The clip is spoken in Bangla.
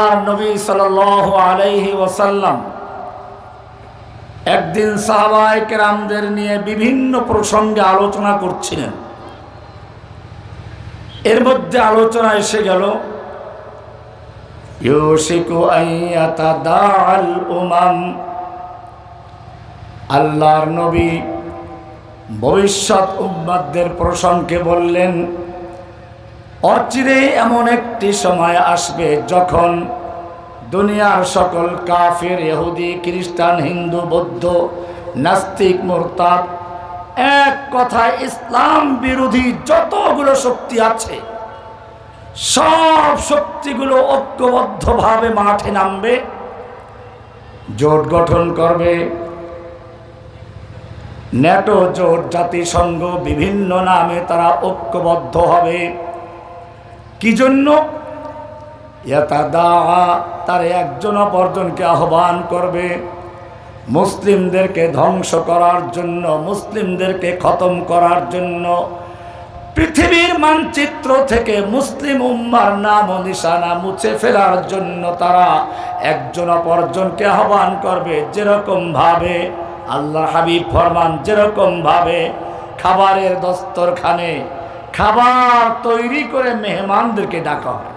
আল্লাহর নবী সাল্লাল্লাহু আলাইহি ওয়াসাল্লাম একদিন সাহাবায়ে কেরামদের নিয়ে বিভিন্ন প্রসঙ্গে আলোচনা করছিলেন। এর মধ্যে আলোচনা এসে গেল ইউশিকু আইয়াতাদাল উমাম। আল্লাহর নবী ভবিষ্যৎ উম্মতদের প্রসঙ্গে বললেন, অচিরে এমন একটি সময় আসবে যখন দুনিয়ার সকল কাফির, ইহুদি, খ্রিস্টান, হিন্দু, বৌদ্ধ, নাস্তিক, মুরতাদ, এক কথায় ইসলাম বিরোধী যতগুলো শক্তি আছে সব শক্তিগুলো ঐক্যবদ্ধভাবে মাঠে নামবে, জোট গঠন করবে। ন্যাটো জোট, জাতিসংঘ, বিভিন্ন নামে তারা ঐক্যবদ্ধ হবে। কি জন্য? তারা একজন অপরজনকে আহ্বান করবে মুসলিমদেরকে ধ্বংস করার জন্য, মুসলিমদেরকে খতম করার জন্য, পৃথিবীর মানচিত্র থেকে মুসলিম উম্মার নাম ও নিশানা মুছে ফেলার জন্য তারা একজন অপরজনকে আহ্বান করবে। যেরকম ভাবে আল্লাহর হাবিব ফরমান, যেরকম ভাবে খাবারের দস্তরখানে খাবার তৈরি করে মেহমানদেরকে ডাকা হয়,